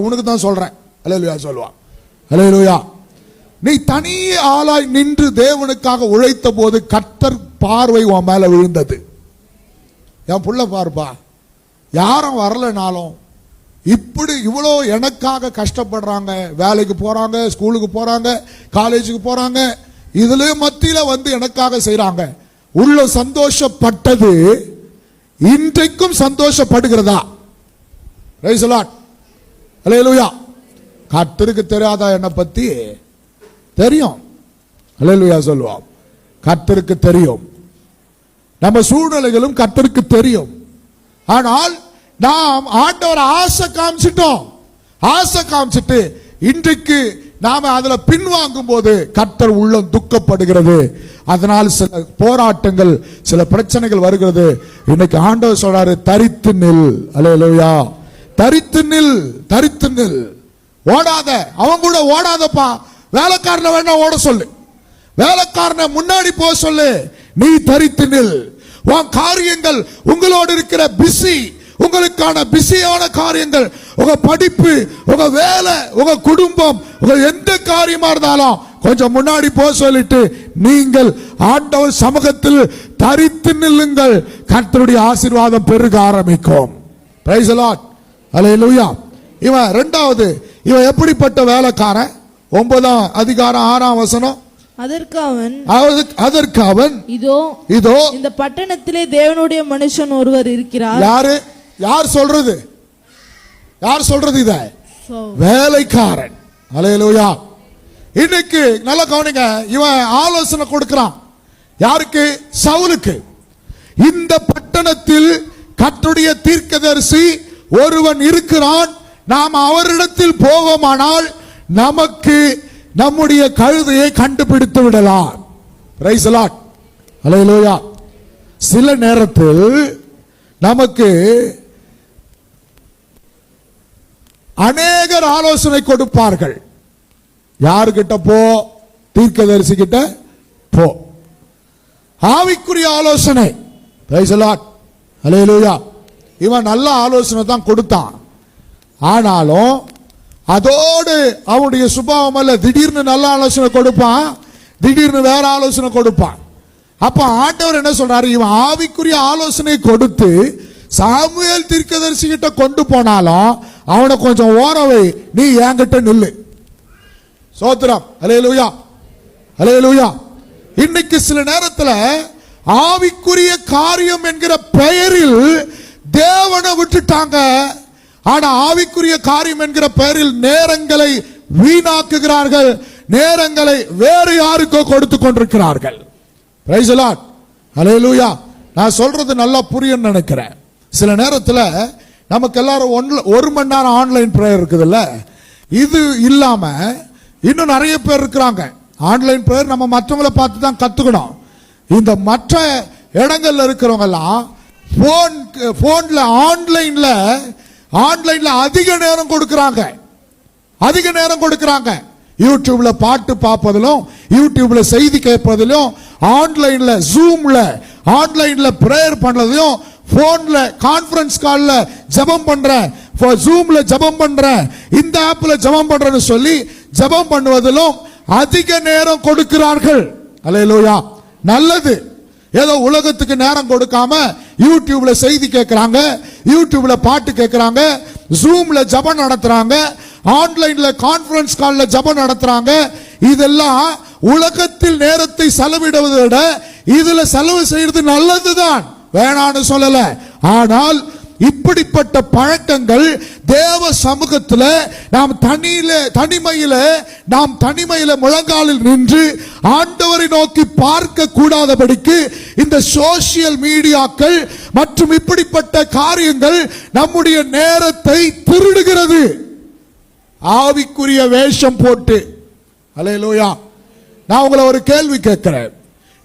உனக்கு தான் சொல்கிறேன். ஹல்லேலூயா சொல்லுவான். ஹல்லேலூயா. நீ தனி ஆளாய் நின்று தேவனுக்காக உழைத்த போது கர்த்தர் பார்வை உன் மேல விழுந்தது. என் புள்ள பார்ப்பா, யாரும் வரலனாலும் இப்படி இவ்வளோ எனக்காக கஷ்டப்படுறாங்க, வேலைக்கு போறாங்க, ஸ்கூலுக்கு போறாங்க, காலேஜுக்கு போறாங்க, இதுல மத்தியில வந்து எனக்காக செய்யறாங்க. உள்ள சந்தோஷப்பட்டது இன்றைக்கும் சந்தோஷப்படுகிறதா? Price the Lord. ஹல்லேலூயா. கர்த்தருக்கு தெரியாதா என்னை பத்தி? தெரியும். ஹல்லேலூயா சொல்லுவோம். கர்த்தருக்கு தெரியும். நம்ம சூழ்நிலைகளும் கர்த்தருக்கு தெரியும். ஆனால் நாம் ஆண்டவர் ஆசை காமிச்சிட்டோம். ஆசை காமிச்சிட்டு இன்றைக்கு நாம அதுல பின்வாங்கும் போது கர்த்தர் உள்ளம் துக்கப்படுகிறது. அதனால் சில போராட்டங்கள், சில பிரச்சனைகள் வருகிறது. இன்னைக்கு ஆண்டவர் சொல்றாரு, தரித்து நில். ஹல்லேலூயா. தரித்து நில், தரித்து நில். ஓடாத, அவன் கூட ஓடாதப்பா. வேலைக்காரனை வேணா ஓட சொல்லு, வேலைக்காரனை முன்னாடி போக சொல்லு. நீ தரித்து நில். உன் காரியங்கள், உங்களோடு இருக்கிற பிஸி, உங்களுக்கான பிஸியான காரியங்கள், உங்க படிப்பு, உங்க வேலை, உங்க குடும்பம், உங்க எந்த காரியமா இருந்தாலும் கொஞ்சம் முன்னாடி போக சொல்லிட்டு நீங்கள் ஆண்டவர் சமூகத்தில் தரித்து நில்லுங்கள். கர்த்தருடைய ஆசீர்வாதம் பெருக ஆரம்பிக்கும். Praise the Lord. ஹல்லேலூயா. இவன் இரண்டாவது, இவன் எப்படிப்பட்ட வேலைக்காரன்? 9ஆம் அதிகாரம் 6ஆம் வசனம். அதற்கு அவன் இதோ இந்த பட்டணத்திலே தேவனுடைய மனுஷன் ஒருவர் இருக்கிறார். யாரு? யார் சொல்றது? யார் சொல்றது? இத வேலைக்காரன். ஹல்லேலூயா. இன்னைக்கு நல்ல கவனிங்க, இவன் ஆலோசனை கொடுக்கிறான். யாருக்கு? சவுலுக்கு. இந்த பட்டணத்தில் கர்த்தருடைய தீர்க்கதரிசி ஒருவன் இருக்கிறான், நாம் அவரிடத்தில் போவோமானால் நமக்கு நம்முடைய கழுதையை கண்டுபிடித்து விடலாம். Praise the Lord. ஹல்லேலூயா. சில நேரத்தில் நமக்கு அநேகர் ஆலோசனை கொடுப்பார்கள். யாருக்கிட்ட போ? தீர்க்கதரிசி கிட்ட போ. ஆவிக்குரிய ஆலோசனை. Praise the Lord. ஹல்லேலூயா. இவன் நல்ல ஆலோசனை தான் கொடுத்தான். ஆனாலும் அதோடு அவனுடைய சுபாவம் அல்ல. திடீர்னு நல்ல ஆலோசனை கொடுப்பான், திடீர்னு வேற ஆலோசனை கொடுப்பான். அப்ப ஆண்டவர் என்ன சொல்றாரு? இவன் ஆவிக்குரிய ஆலோசனை கொடுத்து சாமுவேல் தீர்க்கதரிசி கிட்ட கொண்டு போனாலும் அவனை கொஞ்சம் ஓரவை, நீ என்கிட்ட நில்லு. சோத்திரம். ஹல்லேலூயா ஹல்லேலூயா. இன்னைக்கு சில நேரத்தில் ஆவிக்குரிய காரியம் என்கிற பெயரில் தேவனை விட்டுட்டாங்க. ஆனா ஆவிக்குரிய காரியம் என்கிற பெயரில் நேரங்களை வீணாக்குகிறார்கள், நேரங்களை வேறு யாருக்கோ கொடுத்து கொண்டிருக்கிறார்கள். Praise the Lord. ஹல்லேலூயா. நான் சொல்றது நல்லா புரியும் நினைக்கிறேன். சில நேரத்தில் நமக்கு எல்லாரும் 1 மணி நேரம் ஆன்லைன் பிரேயர் இருக்குதுல்ல, இது இல்லாம இன்னும் நிறைய பேர் இருக்கிறாங்க. ஆன்லைன் பிரேயர் நம்ம மற்றவங்களை பார்த்து தான் கத்துக்கணும். இந்த மற்ற இடங்கள்ல இருக்கிறவங்க எல்லாம் போன்ல ஆன்லைன்ல அதிக நேரம் கொடுக்கிறாங்க, அதிக நேரம் கொடுக்கிறாங்க. யூடியூப்ல பாட்டு பார்ப்பதிலும், யூடியூப்ல செய்தி கேட்பதிலும், ஆன்லைன்ல ஜூம்ல ஆன்லைன்ல பிரேயர் பண்றதையும், போன்ல கான்ஃபரன்ஸ் கால்ல ஜெபம் பண்றேன், ஜூம்ல ஜெபம் பண்றேன், இந்த ஆப்ல ஜெபம் பண்றேன்னு சொல்லி ஜெபம் பண்ணுவதிலும் அதிக நேரம் கொடுக்கிறார்கள். அல்லேலூயா. நல்லது. ஏதோ உலகத்துக்கு நேரம் கொடுக்காம யூடியூப்ல செய்தி கேட்கிறாங்க, யூடியூப்ல பாட்டு கேட்கிறாங்க, ஜூம்ல ஜெபம் நடத்துறாங்க, ஆன்லைன்ல கான்ஃபரன்ஸ் கால்ல ஜெபம் நடத்துறாங்க. இதெல்லாம் உலகத்தில் நேரத்தை செலவிடுவதை விட இதுல செலவு செய்யறது நல்லதுதான், வேணான்னு சொல்லல. ஆனால் இப்படிப்பட்ட பழக்கங்கள் தேவ சமூகத்தில் நாம் தனிமையில முழங்காலில் நின்று ஆண்டவரை நோக்கி பார்க்க கூடாதபடிக்கு இந்த சோசியல் மீடியாக்கள் மற்றும் இப்படிப்பட்ட காரியங்கள் நம்முடைய நேரத்தை திருடுகிறது. ஆவிக்குரிய வேஷம் போட்டு. அல்லேலூயா. நான் உங்களை ஒரு கேள்வி கேட்கிறேன்.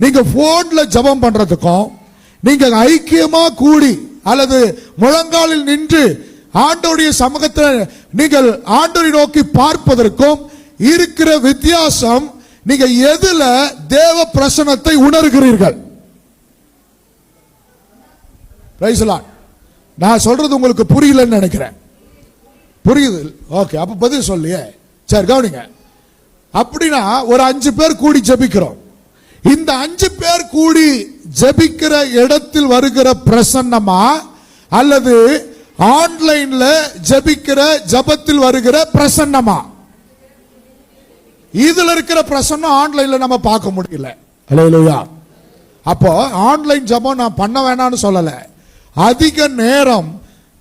நீங்க போன்ல ஜெபம் பண்றதுக்கும் நீங்க ஐக்கியமா கூடி அல்லது முழங்காலில் நின்று ஆண்டவருடைய சமூகத்தில் நீங்கள் ஆண்டவரை நோக்கி பார்ப்பதற்கும் இருக்கிற வித்தியாசம், நீங்க எதுல தேவ பிரசன்னத்தை உணர்கிறீர்கள்? Price the Lord. நான் சொல்றது உங்களுக்கு புரியலன்னு நினைக்கிறேன். புரியுது? ஓகே, அப்ப பதில் சொல்லியே. சரி, கவனிங்க. அப்படின்னா ஒரு 5 பேர் கூடி ஜெபிக்கிறோம். இந்த 5 பேர் கூடி ஜெபிக்கிற இடத்தில் வருகிற பிரசன்னமா அல்லது ஆன்லைன்ல ஜெபிக்கிற ஜெபத்தில் வருகிற பிரசன்னமா? இதுல இருக்கிற பிரசன்னம் ஆன்லைன்ல நம்ம பார்க்க முடியல. அல்லேலூயா. அப்போ ஆன்லைன் ஜெபம் நான் பண்ண வேணாம்னு சொல்லல. அதிக நேரம்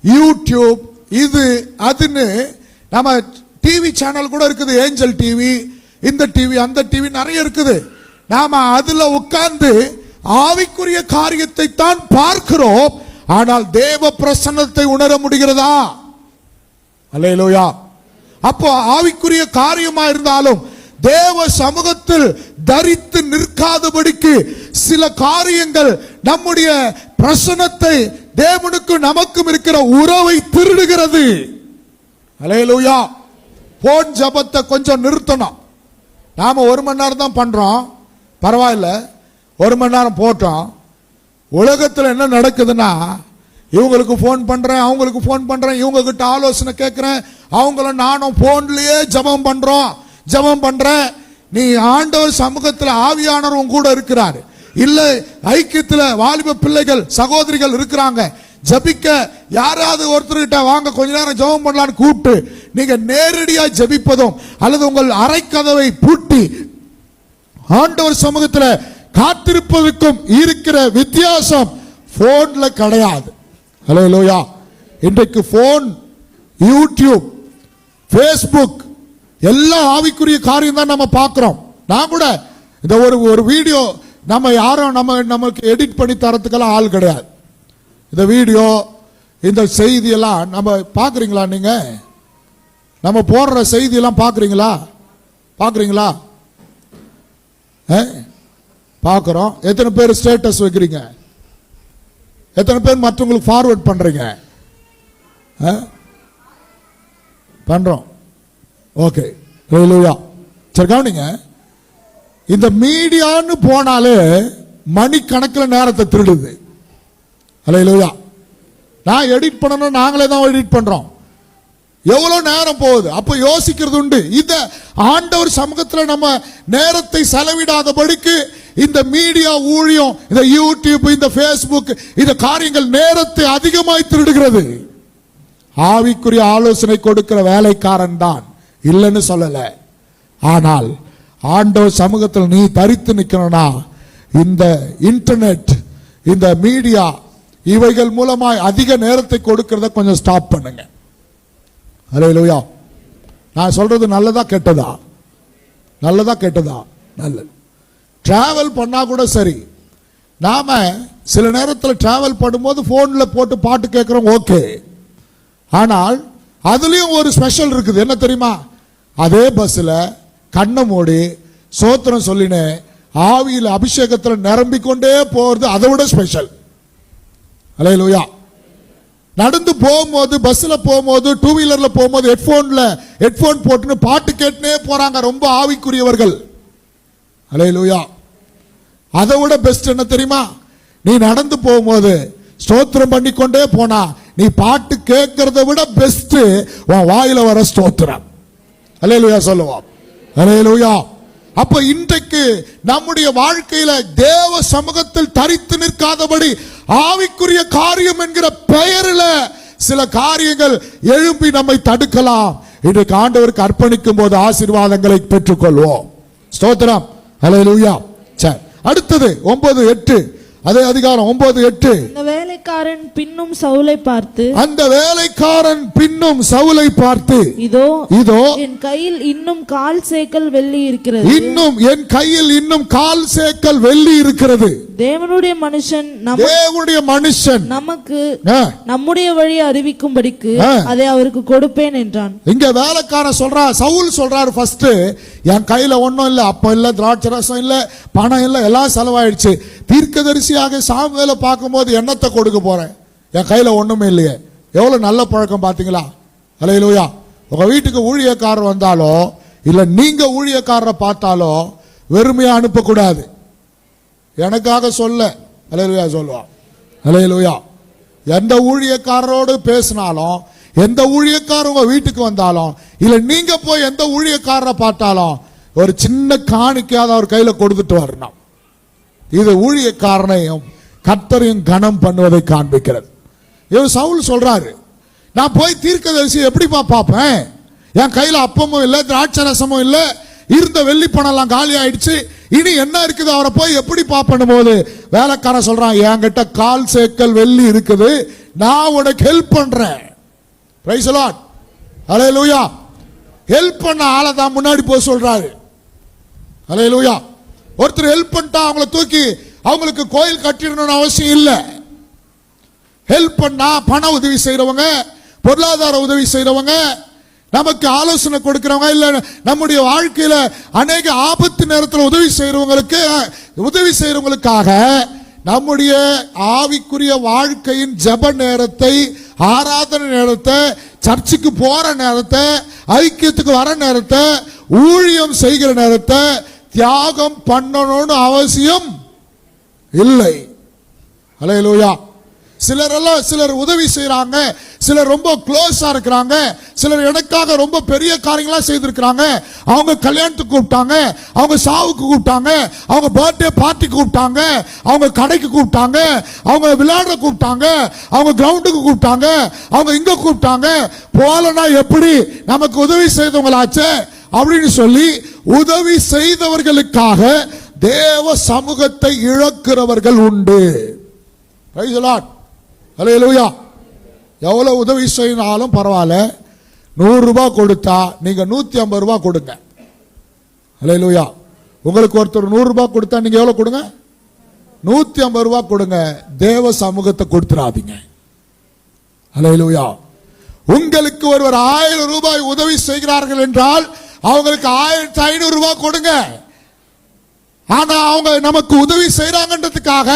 யூடியூப் இது அதுன்னு நம்ம டிவி சேனல் கூட இருக்குது. ஏஞ்சல் டிவி, இந்த டிவி, அந்த டிவி நிறைய இருக்குது. நாம அதுல உட்கார்ந்து ஆவிக்குரிய காரியத்தை தான் பார்க்கிறோம். ஆனால் தேவ பிரசன்னத்தை உணர முடிகிறதா? அல்லேலூயா. அப்போ ஆவிக்குரிய காரியமா இருந்தாலும் தேவ சமூகத்தில் தரித்து நிற்காதபடிக்கு சில காரியங்கள் நம்முடைய பிரசன்னத்தை, தேவனுக்கு நமக்கும் இருக்கிற உறவை திருடுகிறது. அல்லேலூயா. போன் ஜபத்தை கொஞ்சம் நிறுத்தணும். நாம 1 மணி நேரம் தான் பண்றோம், பரவாயில்ல, 1 மணி நேரம் போட்டோம். உலகத்தில் என்ன நடக்குதுன்னா, இவங்களுக்கு போன் பண்றேன், அவங்களுக்கு போன் பண்றேன், இவங்க கிட்ட ஆலோசனை கேட்கிறேன், அவங்களும் நானும் போன்லயே ஜெபம் பண்றேன். நீ ஆண்டவர் சமூகத்தில் ஆவியானவர் கூட இருக்கிறார், இல்ல ஐக்கியத்தில் வாலிப பிள்ளைகள் சகோதரிகள் இருக்கிறாங்க, ஜபிக்க யாராவது ஒருத்தர்கிட்ட வாங்க கொஞ்ச நேரம் ஜெபம் பண்ணலான்னு கூப்பிட்டு நீங்க நேரடியா ஜெபிப்பதும் அல்லது உங்கள் அறைக்கதவை பூட்டி ஆண்டவர் சமூகத்தில் காத்திருப்பதற்கும் இருக்கிற வித்தியாசம் போன்ல கிடையாது. அல்லேலூயா. இன்றைக்கு போன், யூடியூப், ஃபேஸ்புக் எல்லாம் ஆவிக்குரிய காரியம் தான் நம்ம பார்க்கிறோம். நான் கூட இந்த ஒரு வீடியோ நம்ம யாரும் நமக்கு எடிட் பண்ணி தரத்துக்கெல்லாம் ஆள் கிடையாது. இந்த வீடியோ, இந்த செய்தி எல்லாம் நம்ம பார்க்குறீங்களா? நீங்க நம்ம போடுற செய்தி எல்லாம் பார்க்குறீங்களா? பார்க்குறோம். எத்தனை பேர் ஸ்டேட்டஸ் வைக்கிறீங்க? எத்தனை பேர் மற்றவங்களுக்கு ஃபார்வர்ட் பண்றீங்க? பண்றோம். ஓகே, ஹல்லேலூயா. சரி, கவனிங்க. இந்த மீடியான்னு போனாலே மணிக்கணக்கில் நேரத்தை திருடுது. ஹல்லேலூயா. நான் எடிட் பண்ணணும், நாங்களே தான் எடிட் பண்றோம். எவ்வளவு நேரம் போகுது? அப்ப யோசிக்கிறது உண்டு. இந்த ஆண்டவர் சமூகத்தில் நம்ம நேரத்தை செலவிடாதபடிக்கு இந்த மீடியா ஊழியம், இந்த யூடியூப், இந்த ஃபேஸ்புக், இந்த காரியங்கள் நேரத்தை அதிகமாய் திருடுகிறது. ஆவிக்குரிய ஆலோசனை கொடுக்கிற வேலைக்காரன் தான், இல்லைன்னு சொல்லல. ஆனால் ஆண்டவர் சமூகத்தில் நீ தரித்து நிற்கணும்னா இந்த இன்டர்நெட், இந்த மீடியா இவைகள் மூலமாய் அதிக நேரத்தை கொடுக்கிறத கொஞ்சம் ஸ்டாப் பண்ணுங்க. அல்லேலூயா. நான் சொல்றது நல்லதா கெட்டதா? நல்லது. டிராவல் பண்ணா கூட சரி, நாம சில நேரத்தில் டிராவல் பண்ணும்போது போன்ல போட்டு பாட்டு கேட்கிறோம், ஓகே. ஆனால் அதுலயும் ஒரு ஸ்பெஷல் இருக்குது. என்ன தெரியுமா? அதே பஸ்ல கண்ணை மூடி சோத்திரம் சொல்லினே ஆவியில் அபிஷேகத்தில் நிரம்பிக்கொண்டே போறது அதை விட ஸ்பெஷல். அல்லேலூயா. நடந்து போகும்போது, பஸ்ல போகும்போது, 2 வீலர்ல போகும்போது ஹெட்போன் போட்டுன்னு பாட்டு கேட்டுனே போறாங்க ரொம்ப ஆவிக்குரியவர்கள். அல்லேலூயா. அதை விட பெஸ்ட் என்ன தெரியுமா? நீ நடந்து போகும்போது ஸ்தோத்திரம் பண்ணிக்கொண்டே போனா நீ பாட்டு கேட்கறத விட பெஸ்ட் உன் வாயில வர ஸ்தோத்திரம். அல்லேலூயா சொல்லுவோம். அல்லேலூயா. அப்ப இன்றைக்கு நம்முடைய வாழ்க்கையில தேவ சமூகத்தில் தரித்து நிற்காதபடி ஆவிக்குரிய காரியம் என்கிற பெயரில் சில காரியங்கள் எழும்பி நம்மை தடுக்கலாம். இன்றைக்கு ஆண்டவருக்கு அர்ப்பணிக்கும் போது ஆசீர்வாதங்களை பெற்றுக்கொள்வோம். ஸ்தோத்திரம். அல்லேலூயா. சரி, அடுத்தது 9:8, அதே அதிகாரம் 9:8. வேலைக்காரன் பின்னும் சவுலை பார்த்து, அந்த வேலைக்காரன் பின்னும் சவுலை பார்த்து, இதோ இதோ என் கையில் இன்னும் 1/4 சேக்கல் வெள்ளி இருக்கிறது. இன்னும் என் கையில் இன்னும் 1/4 சேக்கல் வெள்ளி இருக்கிறது. தேவனுடைய மனுஷன் தேவனுடைய மனுஷன் நமக்கு ஆ, நம்முடைய வழி அறிவிக்கும்படிக்கு அதை அவருக்கு கொடுப்பேன் என்றான். இங்க வேலைக்காரன் சொல்றா, சவுல் சொல்றாரு, ஃபர்ஸ்ட் என் கையில ஒண்ணும் இல்ல, அப்ப இல்ல, திராட்சை ரசம் இல்ல, பணம் இல்ல, எல்லாம் செலவாயிடுச்சு. தீர்க்கதரிசியாக சாமுவேலை பார்க்கும்போது என்னத்தை கொடுக்க போறேன், என் கையில ஒண்ணுமே இல்லையே. எவ்வளவு நல்ல பழக்கம் பாத்தீங்களா? அல்லேலூயா. உங்க வீட்டுக்கு ஊழியக்காரர் வந்தாலோ இல்ல நீங்க ஊழியக்காரரை பார்த்தாலோ வெறுமையா அனுப்பக்கூடாது. எனக்காக சொல்ல அல்லேலூயா சொல்லுவான். அல்லேலூயா. எந்த ஊழியக்காரரோடு பேசினாலும், எந்த ஊழியக்காரர் உங்க வீட்டுக்கு வந்தாலும், இல்ல நீங்க போய் எந்த ஊழியக்காரரை பார்த்தாலும் ஒரு சின்ன காணிக்கையாத அவர் கையில கொடுத்துட்டு வரணும். இது ஊழியக்காரனையும் கர்த்தரையும் கனம் பண்ணுவதை காண்பிக்கிறது. இவர் சவுல் சொல்றாரு, நான் போய் தீர்க்கதரிசி எப்படிப்பா பார்ப்பேன், என் கையில அப்பமும் இல்லை, திராட்சை ரசமும் இல்லை, இருந்த வெள்ளி பணம் எல்லாம் காலி ஆயிடுச்சு, இனி என்ன இருக்குது, அவரை போய் எப்படி பார்ப்பனும் போது வேலைக்காரன் சொல்றான், என்கிட்ட 1/4 சேக்கல் வெள்ளி இருக்குது, நான் உனக்கு ஹெல்ப் பண்றேன். Price the Lord. Hallelujah. Help பண்ண ஆளை தான் முன்னாடி போய் சொல்றாரு. அல்லேலூயா. ஒருத்தர் ஹெல்ப் பண்ணிட்டா அவங்கள தூக்கி அவங்களுக்கு கோயில் கட்டிடணும்னு அவசியம் இல்லை. ஹெல்ப் பண்ணா பண உதவி செய்யறவங்க, பொருளாதார உதவி செய்யறவங்க, நமக்கு ஆலோசனை கொடுக்கிறவங்க, இல்ல நம்முடைய வாழ்க்கையில அநேக ஆபத்து நேரத்தில் உதவி செய்யறவங்களுக்காக நம்முடைய ஆவிக்குரிய வாழ்க்கையின் ஜெப நேரத்தை, ஆராதனை நேரத்தை, சர்ச்சுக்கு போற நேரத்தை, ஐக்கியத்துக்கு வர நேரத்தை, ஊழியம் செய்கிற நேரத்தை தியாகம் பண்ணணும்னு அவசியம் இல்லை. அல்லேலூயா. சிலர் உதவி செய்யறாங்க, சிலர் ரொம்ப க்ளோஸா இருக்கிறாங்க, சிலர் எனக்காக ரொம்ப பெரிய காரியங்களா செய்திருக்கிறாங்க. அவங்க கல்யாணத்துக்கு கூப்பிட்டாங்க, அவங்க சாவுக்கு கூப்பிட்டாங்க, அவங்க பர்த்டே பார்ட்டிக்கு கூப்பிட்டாங்க, அவங்க கடைக்கு கூப்பிட்டாங்க, அவங்க விளையாட கூப்பிட்டாங்க, அவங்க கிரவுண்டுக்கு கூப்பிட்டாங்க, அவங்க இங்க கூப்பிட்டாங்க. போலனா எப்படி நமக்கு உதவி செய்தவங்களாச்சே அப்படின்னு சொல்லி உதவி செய்தவர்களுக்காக தேவ சமூகத்தை இழக்கிறவர்கள் உண்டு. Praise the Lord. அல்லேலூயா. எவ்வளவு உதவி செய்யினாலும் பரவாயில்ல, 100 ரூபாய் கொடுத்தா நீங்க 150 ரூபாய் கொடுங்க. அல்லேலூயா. உங்களுக்கு ஒருத்தர் 100 ரூபாய் கொடுத்தா நீங்க எவ்வளவு கொடுங்க? 150 ரூபாய் கொடுங்க. தேவ சமூகத்தை கொடுத்துறாதீங்க. அல்லேலூயா. உங்களுக்கு ஒருவர் 1000 ரூபாய் உதவி செய்கிறார்கள் என்றால் அவங்களுக்கு 1500 ரூபாய் கொடுங்க. ஆனா அவங்க நமக்கு உதவி செய்யறாங்கன்றதுக்காக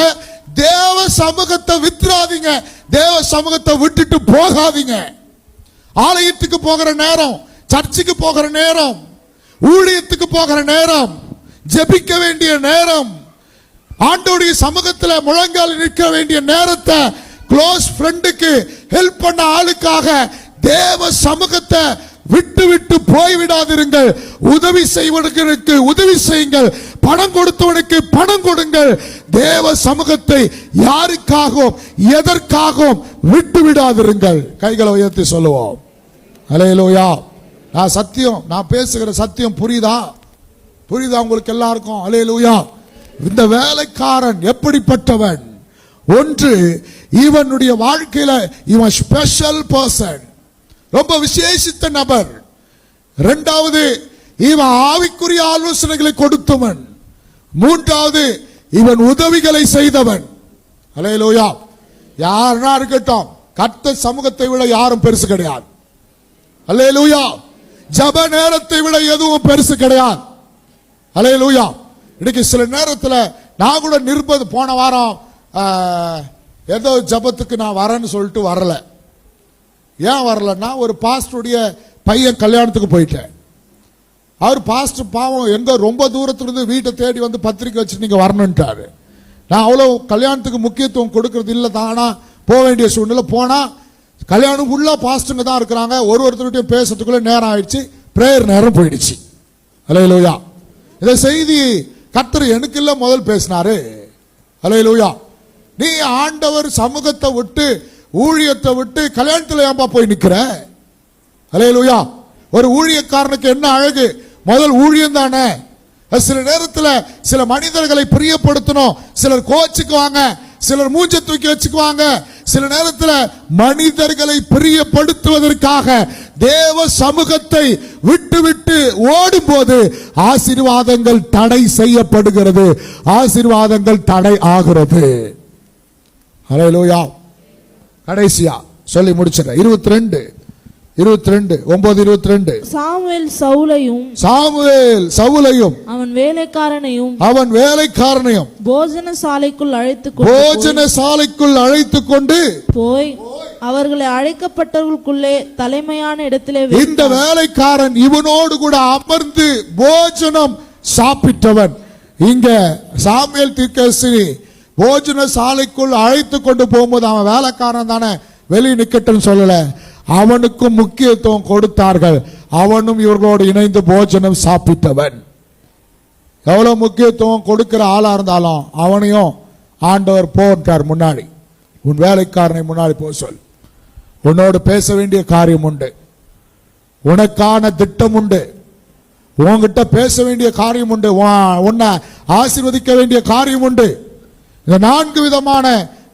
தேவ சமூகத்தை வித்துறாதீங்க, தேவ சமூகத்தை விட்டுட்டு போகாதீங்க. ஆலயத்துக்கு போகிற நேரம், சர்ச்சுக்கு போகிற நேரம், ஊழியத்துக்கு போகிற நேரம், ஜெபிக்க வேண்டிய நேரம், ஆண்டவருடைய சமூகத்தில் முழங்கால் நிற்க வேண்டிய நேரத்தை க்ளோஸ் ஃப்ரெண்டுக்கு ஹெல்ப் பண்ண ஆளுக்காக தேவ சமூகத்தை விட்டு விட்டு போய்விடாதிருங்கள். உதவி செய்வதற்கு உதவி செய்யுங்கள், பணம் கொடுத்தவனுக்கு பணம் கொடுங்கள். தேவ சமூகத்தை யாருக்காகவும் எதற்காகவும் விட்டு விடாதிருங்கள். கைகளை உயர்த்தி சொல்லுவோம். அல்லேலூயா. நான் சத்தியம், நான் பேசுகிற சத்தியம் புரியுதா? உங்களுக்கு எல்லாருக்கும்? அல்லேலூயா. இந்த வேலைக்காரன் எப்படிப்பட்டவன்? ஒன்று, இவனுடைய வாழ்க்கையில இவன் ஸ்பெஷல் பர்சன், ரொம்ப விசேஷித்த நபர். இரண்டாவது, இவன் ஆவிக்குரிய ஆலோசனைகளை கொடுத்தவன். மூன்றாவது, இவன் உதவிகளை செய்தவன். அல்லேலூயா. யாருன்னா இருக்கட்டும், கர்த்தர் சமூகத்தை விட யாரும் பெருசு கிடையாது. அல்லேலூயா. ஜெப நேரத்தை விட எதுவும் பெருசு கிடையாது. அல்லேலூயா. இன்னைக்கு சில நேரத்தில் நான் கூட போன வாரம் ஏதோ ஜெபத்துக்கு நான் வரேன்னு சொல்லிட்டு வரல. ஏன் வரலன்னா, ஒரு பாஸ்டருடைய பையன் கல்யாணத்துக்கு போயிட்டேன். அவர் பாஸ்டர் பாவம் எங்க ரொம்ப தூரத்திலிருந்து வீட்டை தேடி வந்து பத்திரிக்கை வச்சு நீங்க வரணுன்ட்டாரு. நான் அவ்வளோ கல்யாணத்துக்கு முக்கியத்துவம் கொடுக்கறது இல்லை தானா, போக வேண்டிய சூழ்நிலை. போனா கல்யாணம் ஃபுல்லா பாஸ்டருங்க தான் இருக்கிறாங்க. ஒருத்தருகிட்டையும் பேசுறதுக்குள்ள நேரம் ஆயிடுச்சு, பிரேயர் நேரம் போயிடுச்சு. அல்லேலூயா. இந்த செய்தி கர்த்தர் எனக்கு இல்ல முதல் பேசினாரு. அல்லேலூயா. நீ ஆண்டவர் சமூகத்தை விட்டு, ஊழியத்தை விட்டு கல்யாணத்தில் ஏன்பா போய் நிக்கிற? அல்லேலூயா. ஒரு ஊழியக்காரனுக்கு என்ன அழகு? முதல் ஊழியம் தானே. சில நேரத்தில் சில மனிதர்களை பிரியப்படுத்தணும். சிலர் கோச்சுக்குவாங்க, சிலர் மூஞ்ச தூக்கி வச்சுக்குவாங்க. சில நேரத்தில் மனிதர்களை பிரியப்படுத்துவதற்காக தேவ சமூகத்தை விட்டு விட்டு ஓடும் போது ஆசீர்வாதங்கள் தடை செய்யப்படுகிறது, ஆசீர்வாதங்கள் தடை ஆகிறது. ஹல்லேலூயா. கடைசியா சொல்லி முடிச்சிடறேன். 9:22 சாமுவேல் சவுலையும் அவன் வேலைக்காரனையும் போஜன சாலைக்குள் அழைத்துக் கொண்டு போய் அவர்களை அழைக்கப்பட்டவர்களுக்குள்ளே தலைமையான இடத்திலே இந்த வேலைக்காரன் இவனோடு கூட அமர்ந்து போஜனம் சாப்பிட்டவன். இங்க சாமுவேல் தீர்க்கதரிசி போஜன சாலைக்குள் அழைத்து கொண்டு போகும்போது அவன் வேலைக்காரன் தானே, வெளியே நிக்கட்டும் சொல்லல, அவனுக்கும் முக்கியத்துவம் கொடுத்தார்கள். அவனும் இவர்களோடு இணைந்து போஜனம் சாப்பிட்டவன். எவ்வளவு முக்கியத்துவம் கொடுக்கிற ஆளா இருந்தாலும் அவனையும் ஆண்டவர் போன்றார். முன்னாடி உன் வேலைக்காரனை முன்னாடி போக சொல். உன்னோடு பேச வேண்டிய காரியம் உண்டு, உனக்கான திட்டம் உண்டு, உன்கிட்ட பேச வேண்டிய காரியம் உண்டு, உன்னை ஆசீர்வதிக்க வேண்டிய காரியம் உண்டு. இந்த 4 விதமான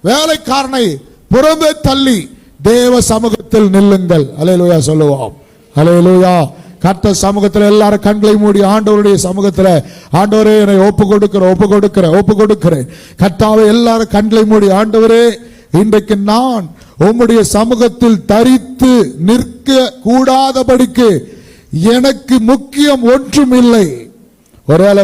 வேலைக்காரனை புறம்பே தள்ளி தேவ சமூகத்தில் நில்லுங்கள். அல்லேலூயா சொல்லுவோம். அல்லேலூயா. கர்த்தர் சமூகத்தில் எல்லாரும் கண்களை மூடி ஆண்டவருடைய சமூகத்தில், ஆண்டவரே என்னை ஒப்பு கொடுக்கிறேன். கர்த்தாவே எல்லாரும் கண்களை மூடி, ஆண்டவரே இன்றைக்கு நான் உம்முடைய சமூகத்தில் தரித்து நிற்க கூடாதபடிக்கு எனக்கு முக்கியம் ஒன்றும் இல்லை. ஒருவேளை